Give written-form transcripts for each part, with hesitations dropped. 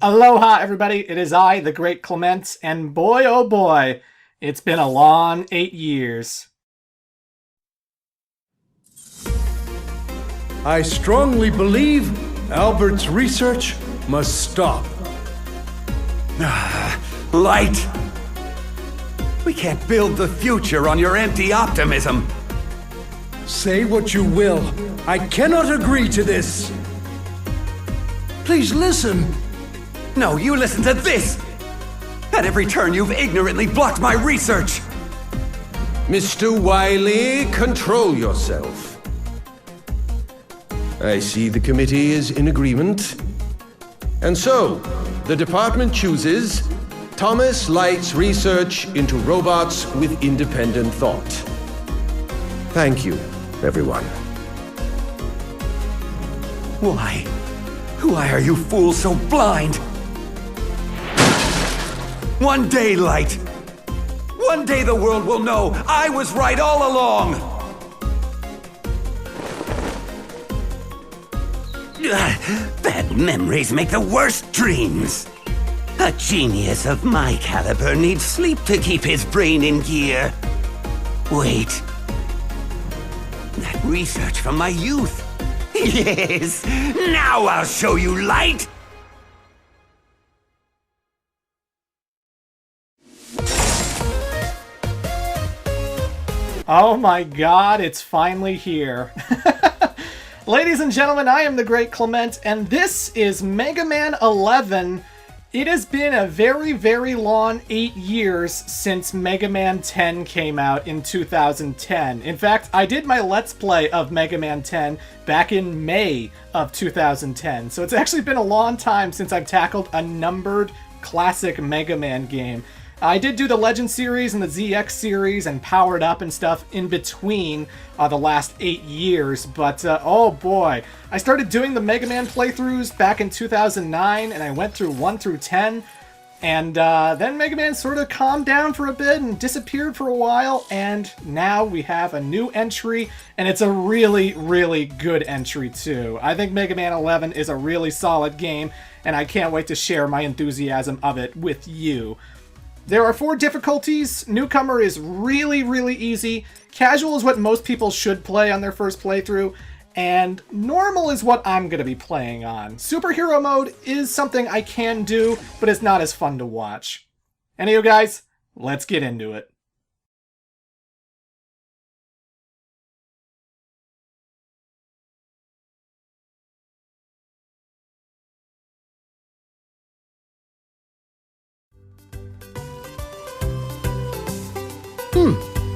Aloha, everybody. It is I, the Great Clement, and boy, oh boy, it's been a long 8 years. I strongly believe Albert's research must stop. Light! We can't build the future on your empty optimism. Say what you will. I cannot agree to this. Please listen. No, you listen to this! At every turn, you've ignorantly blocked my research! Mr. Wily, control yourself. I see the committee is in agreement. And so, the department chooses Thomas Light's research into robots with independent thought. Thank you, everyone. Why are you fools so blind? One day, Light. One day the world will know I was right all along. Bad memories make the worst dreams. A genius of my caliber needs sleep to keep his brain in gear. Wait. That research from my youth. Yes, now I'll show you, Light! Oh my god, it's finally here. Ladies and gentlemen, I am the Great Clement, and this is Mega Man 11. It has been a very, very long 8 years since Mega Man 10 came out in 2010. In fact, I did my Let's Play of Mega Man 10 back in May of 2010. So it's actually been a long time since I've tackled a numbered classic Mega Man game. I did do the Legend series and the ZX series and Powered Up and stuff in between the last 8 years, but oh boy. I started doing the Mega Man playthroughs back in 2009, and I went through 1 through 10, and then Mega Man sort of calmed down for a bit and disappeared for a while, and now we have a new entry, and it's a really, really good entry too. I think Mega Man 11 is a really solid game, and I can't wait to share my enthusiasm of it with you. There are 4 difficulties. Newcomer is really, really easy. Casual is what most people should play on their first playthrough. And normal is what I'm going to be playing on. Superhero mode is something I can do, but it's not as fun to watch. Anywho, guys, let's get into it.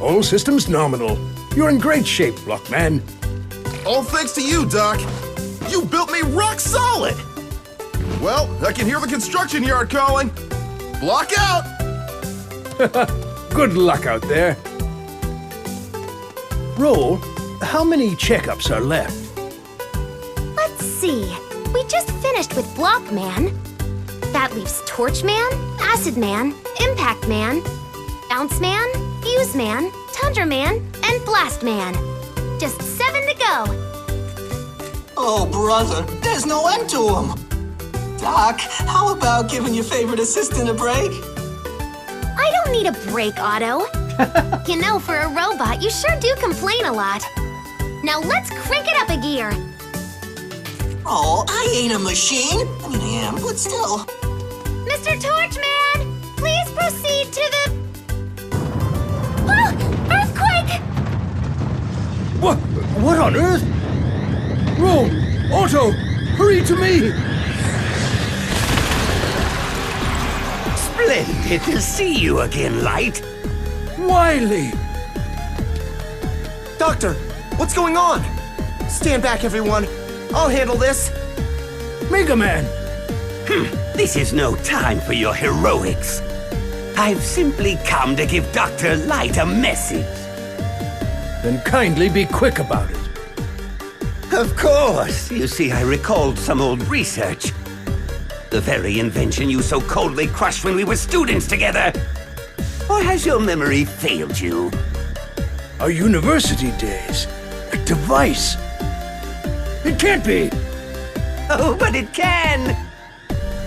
All systems nominal. You're in great shape, Blockman. All thanks to you, Doc. You built me rock solid. Well, I can hear the construction yard calling. Block out! Good luck out there. Roll, how many checkups are left? Let's see. We just finished with Blockman. That leaves Torch Man, Acid Man, Impact Man, Bounce Man, Fuse Man, Tundra Man, and Blast Man. Just 7 to go. Oh, brother, there's no end to them. Doc, how about giving your favorite assistant a break? I don't need a break, Otto. You know, for a robot, you sure do complain a lot. Now let's crank it up a gear. Oh, I ain't a machine. I mean, I am, but still. Mr. Torchman, please proceed to the... Oh, earthquake! What on earth? Roll, Otto, hurry to me! Splendid to see you again, Light. Wily! Doctor, what's going on? Stand back, everyone. I'll handle this. Mega Man! This is no time for your heroics. I've simply come to give Dr. Light a message. Then kindly be quick about it. Of course. You see, I recalled some old research. The very invention you so coldly crushed when we were students together. Or has your memory failed you? Our university days. A device. It can't be. Oh, but it can.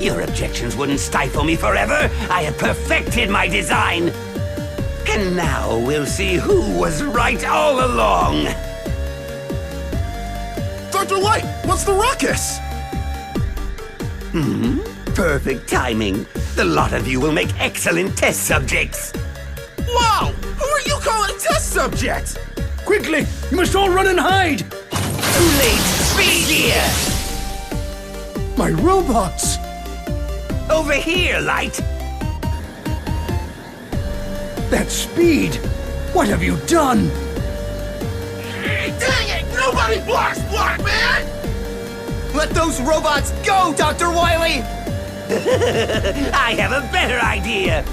Your objections wouldn't stifle me forever. I have perfected my design. And now we'll see who was right all along. Dr. Light, what's the ruckus? Perfect timing. The lot of you will make excellent test subjects. Wow! Who are you calling a test subject? Quickly! You must all run and hide! Too late. Speed gear. My robots! Over here, Light. That speed! What have you done? Dang it! Nobody blocks Blockman! Let those robots go, Dr. Wily! I have a better idea.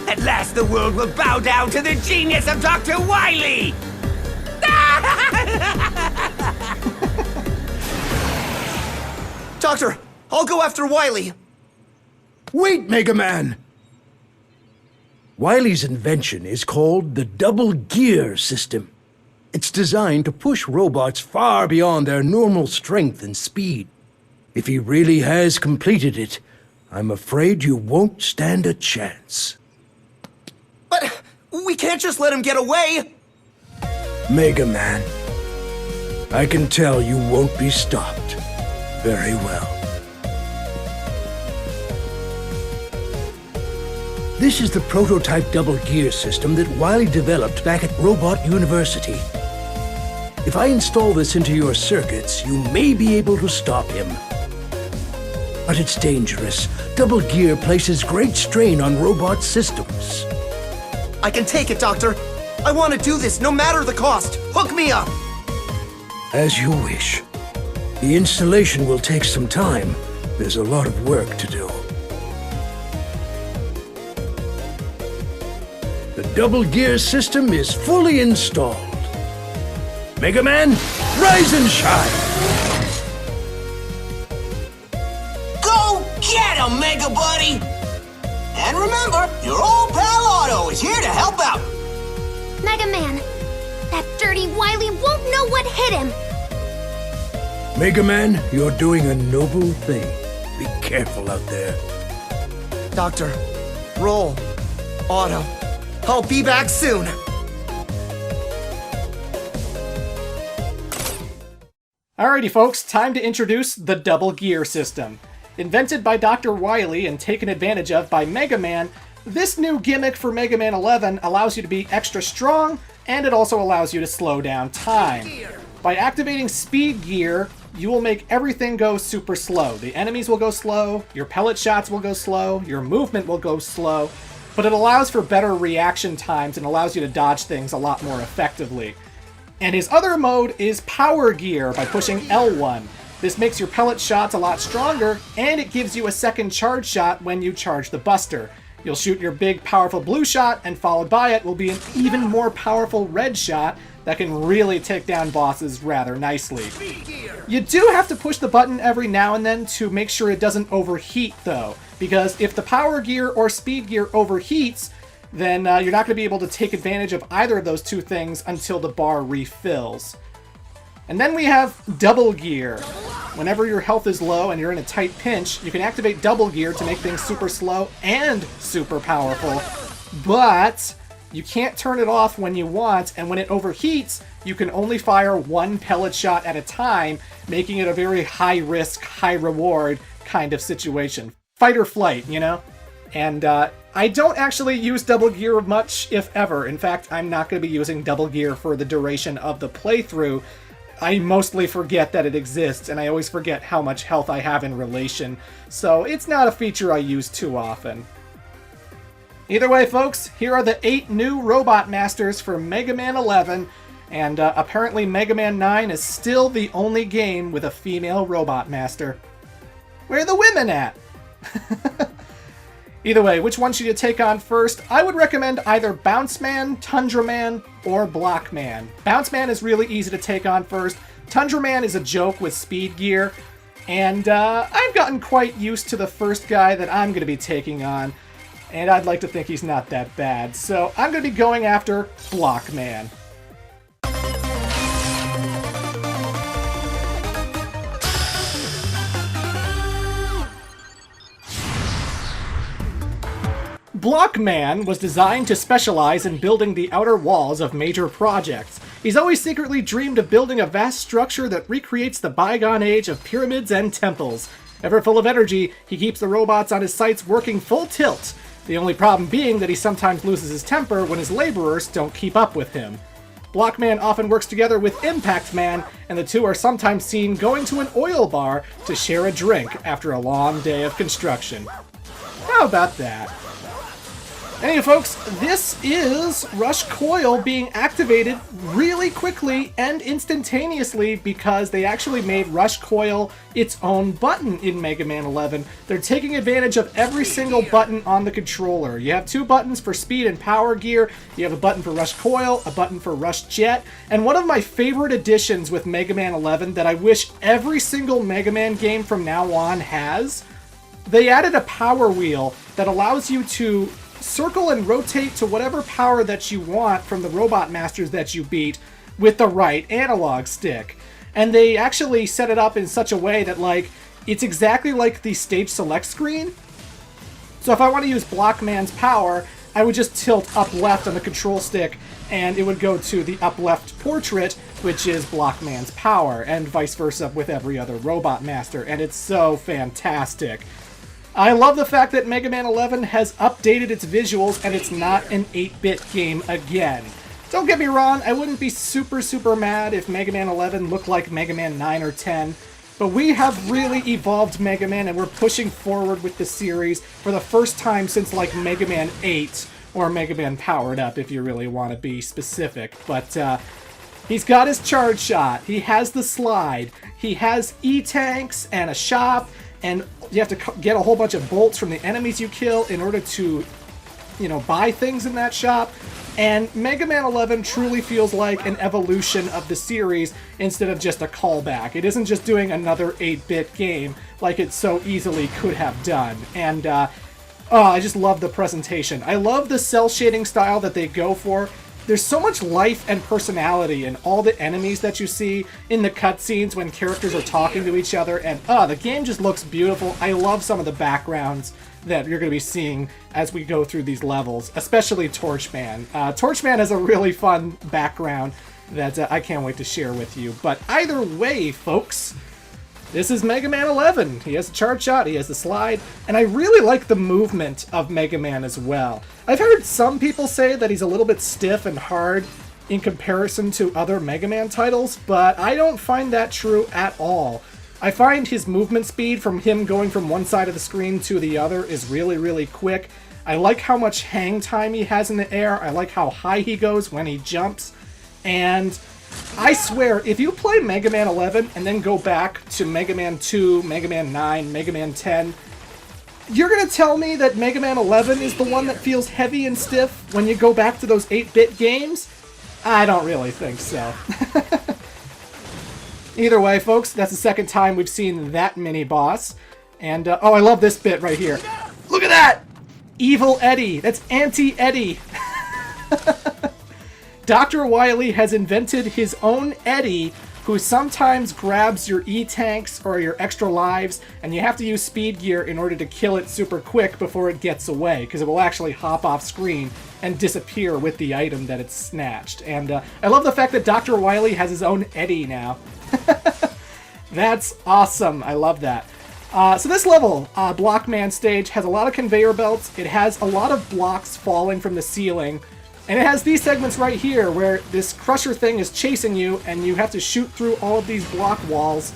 At last the world will bow down to the genius of Dr. Wily! Doctor, I'll go after Wily. Wait, Mega Man! Wily's invention is called the Double Gear System. It's designed to push robots far beyond their normal strength and speed. If he really has completed it, I'm afraid you won't stand a chance. But we can't just let him get away! Mega Man, I can tell you won't be stopped. Very well. This is the prototype double gear system that Wily developed back at Robot University. If I install this into your circuits, you may be able to stop him. But it's dangerous. Double gear places great strain on robot systems. I can take it, Doctor. I want to do this no matter the cost. Hook me up! As you wish. The installation will take some time. There's a lot of work to do. The double gear system is fully installed. Mega Man, rise and shine! Go get him, Mega Buddy! And remember, your old pal Otto is here to help out. Mega Man, that dirty Wily won't know what hit him. Mega Man, you're doing a noble thing. Be careful out there. Doctor, roll. Otto, I'll be back soon. Alrighty folks, time to introduce the Double Gear System. Invented by Dr. Wily and taken advantage of by Mega Man, this new gimmick for Mega Man 11 allows you to be extra strong, and it also allows you to slow down time. By activating Speed Gear, you will make everything go super slow. The enemies will go slow, your pellet shots will go slow, your movement will go slow, but it allows for better reaction times and allows you to dodge things a lot more effectively. And his other mode is Power Gear by pushing L1. This makes your pellet shots a lot stronger, and it gives you a second charge shot when you charge the Buster. You'll shoot your big, powerful blue shot, and followed by it will be an even more powerful red shot that can really take down bosses rather nicely. You do have to push the button every now and then to make sure it doesn't overheat, though, because if the Power Gear or Speed Gear overheats, then you're not going to be able to take advantage of either of those two things until the bar refills. And then we have Double Gear. Whenever your health is low and you're in a tight pinch, you can activate Double Gear to make things super slow and super powerful. But you can't turn it off when you want, and when it overheats, you can only fire one pellet shot at a time, making it a very high-risk, high-reward kind of situation. Fight or flight, you know? And I don't actually use Double Gear much, if ever. In fact, I'm not going to be using Double Gear for the duration of the playthrough. I mostly forget that it exists, and I always forget how much health I have in relation, so it's not a feature I use too often. Either way, folks, here are the 8 new Robot Masters for Mega Man 11, and apparently Mega Man 9 is still the only game with a female Robot Master. Where are the women at? Either way, which one should you take on first? I would recommend either Bounce Man, Tundra Man, or Block Man. Bounce Man is really easy to take on first. Tundra Man is a joke with Speed Gear. And I've gotten quite used to the first guy that I'm going to be taking on. And I'd like to think he's not that bad. So I'm going to be going after Block Man. Blockman was designed to specialize in building the outer walls of major projects. He's always secretly dreamed of building a vast structure that recreates the bygone age of pyramids and temples. Ever full of energy, he keeps the robots on his sites working full tilt. The only problem being that he sometimes loses his temper when his laborers don't keep up with him. Blockman often works together with Impact Man, and the two are sometimes seen going to an oil bar to share a drink after a long day of construction. How about that? Anyway, folks, this is Rush Coil being activated really quickly and instantaneously because they actually made Rush Coil its own button in Mega Man 11. They're taking advantage of every single button on the controller. You have two buttons for speed and power gear. You have a button for Rush Coil, a button for Rush Jet, and one of my favorite additions with Mega Man 11 that I wish every single Mega Man game from now on has, they added a power wheel that allows you to circle and rotate to whatever power that you want from the Robot Masters that you beat with the right analog stick. And they actually set it up in such a way that, like, it's exactly like the stage select screen. So if I want to use Blockman's power, I would just tilt up left on the control stick and it would go to the up left portrait, which is Blockman's power, and vice versa with every other Robot Master, and it's so fantastic. I love the fact that Mega Man 11 has updated its visuals and it's not an 8-bit game again. Don't get me wrong, I wouldn't be super mad if Mega Man 11 looked like Mega Man 9 or 10, but we have really evolved Mega Man and we're pushing forward with the series for the first time since like Mega Man 8, or Mega Man Powered Up if you really want to be specific. But he's got his charge shot, he has the slide, he has E-tanks and a shop, and you have to get a whole bunch of bolts from the enemies you kill in order to, you know, buy things in that shop. And Mega Man 11 truly feels like an evolution of the series instead of just a callback. It isn't just doing another 8-bit game like it so easily could have done. And, I just love the presentation. I love the cell shading style that they go for. There's so much life and personality in all the enemies that you see in the cutscenes when characters are talking to each other, and the game just looks beautiful. I love some of the backgrounds that you're going to be seeing as we go through these levels, especially Torchman. Torchman has a really fun background that I can't wait to share with you. But either way, folks, this is Mega Man 11. He has a charge shot, he has the slide, and I really like the movement of Mega Man as well. I've heard some people say that he's a little bit stiff and hard in comparison to other Mega Man titles, but I don't find that true at all. I find his movement speed from him going from one side of the screen to the other is really quick. I like how much hang time he has in the air. I like how high he goes when he jumps, and I swear, if you play Mega Man 11 and then go back to Mega Man 2, Mega Man 9, Mega Man 10, you're going to tell me that Mega Man 11 is the one that feels heavy and stiff when you go back to those 8-bit games? I don't really think so. Either way, folks, that's the second time we've seen that mini-boss. And, I love this bit right here. Look at that! Evil Eddie. That's Anti-Eddie. Dr. Wily has invented his own Eddie, who sometimes grabs your E-tanks or your extra lives, and you have to use speed gear in order to kill it super quick before it gets away, because it will actually hop off screen and disappear with the item that it's snatched. And I love the fact that Dr. Wily has his own Eddie now. That's awesome. I love that. So this level, Blockman stage, has a lot of conveyor belts. It has a lot of blocks falling from the ceiling. And it has these segments right here where this crusher thing is chasing you and you have to shoot through all of these block walls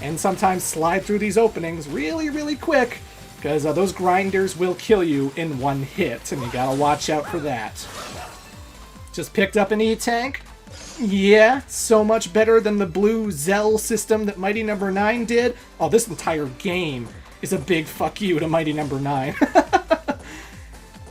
and sometimes slide through these openings really quick because those grinders will kill you in one hit and you gotta watch out for that. Just picked up an E-tank. Yeah, so much better than the blue Zell system that Mighty No. 9 did. Oh, this entire game is a big fuck you to Mighty No. 9.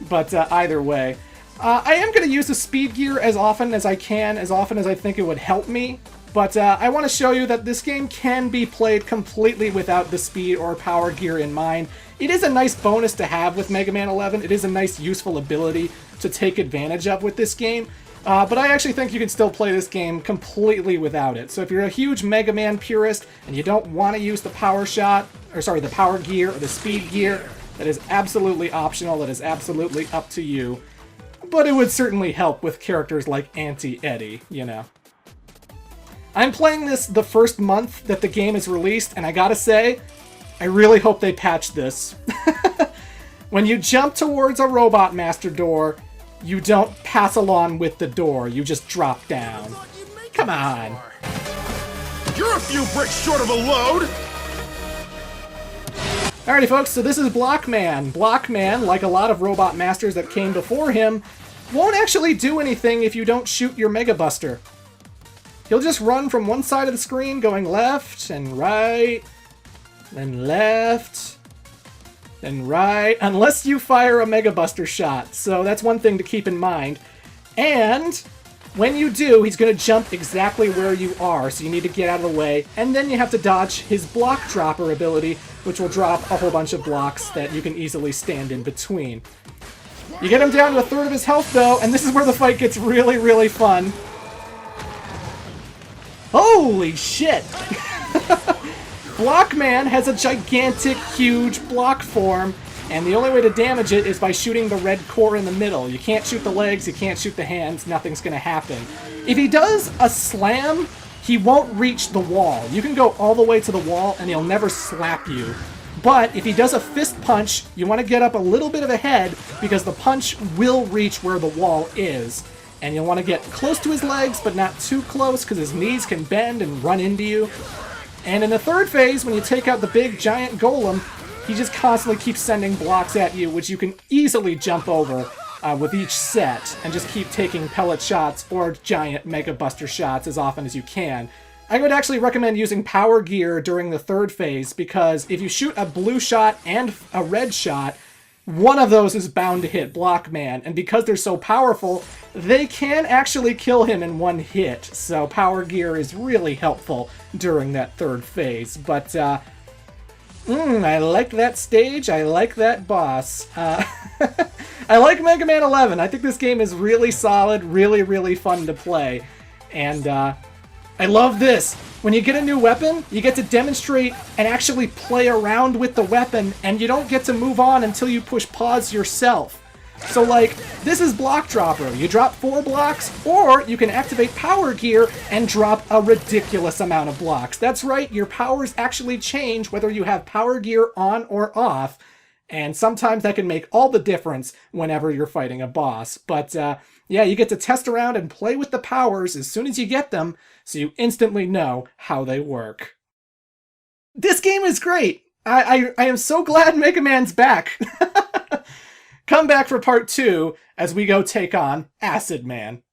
But either way. I am going to use the speed gear as often as I can, as often as I think it would help me, but I want to show you that this game can be played completely without the speed or power gear in mind. It is a nice bonus to have with Mega Man 11, it is a nice useful ability to take advantage of with this game, but I actually think you can still play this game completely without it. So if you're a huge Mega Man purist and you don't want to use the power shot, or sorry, the power gear or the speed gear, That is absolutely optional, that is absolutely up to you. But it would certainly help with characters like Auntie Eddie, you know. I'm playing this the first month that the game is released, and I gotta say, I really hope they patch this. When you jump towards a Robot Master door, you don't pass along with the door, you just drop down. Come on. You're a few bricks short of a load! Alrighty folks, so this is Blockman. Blockman, like a lot of Robot Masters that came before him, won't actually do anything if you don't shoot your Mega Buster. He'll just run from one side of the screen going left and right, then left, then right, unless you fire a Mega Buster shot. So that's one thing to keep in mind. And when you do, he's going to jump exactly where you are, so you need to get out of the way. And then you have to dodge his block dropper ability, which will drop a whole bunch of blocks that you can easily stand in between. You get him down to a third of his health, though, and this is where the fight gets really, really fun. Holy shit! Blockman has a gigantic, huge block form, and the only way to damage it is by shooting the red core in the middle. You can't shoot the legs, you can't shoot the hands, nothing's gonna happen. If he does a slam, he won't reach the wall. You can go all the way to the wall and he'll never slap you. But if he does a fist punch, you want to get up a little bit of a head because the punch will reach where the wall is. And you'll want to get close to his legs, but not too close because his knees can bend and run into you. And in the third phase, when you take out the big giant golem, he just constantly keeps sending blocks at you, which you can easily jump over with each set, and just keep taking pellet shots or giant Mega Buster shots as often as you can. I would actually recommend using Power Gear during the third phase, because if you shoot a blue shot and a red shot, one of those is bound to hit Blockman, and because they're so powerful, they can actually kill him in one hit, so Power Gear is really helpful during that third phase. But, I like that stage, I like that boss. I like Mega Man 11. I think this game is really solid, really, really fun to play. And I love this. When you get a new weapon, you get to demonstrate and actually play around with the weapon, and you don't get to move on until you push pause yourself. So, like, this is Block Dropper. You drop 4 blocks, or you can activate Power Gear and drop a ridiculous amount of blocks. That's right, your powers actually change whether you have Power Gear on or off, and sometimes that can make all the difference whenever you're fighting a boss. But, yeah, you get to test around and play with the powers as soon as you get them, so you instantly know how they work. This game is great! I am so glad Mega Man's back! Come back for part 2 as we go take on Acid Man.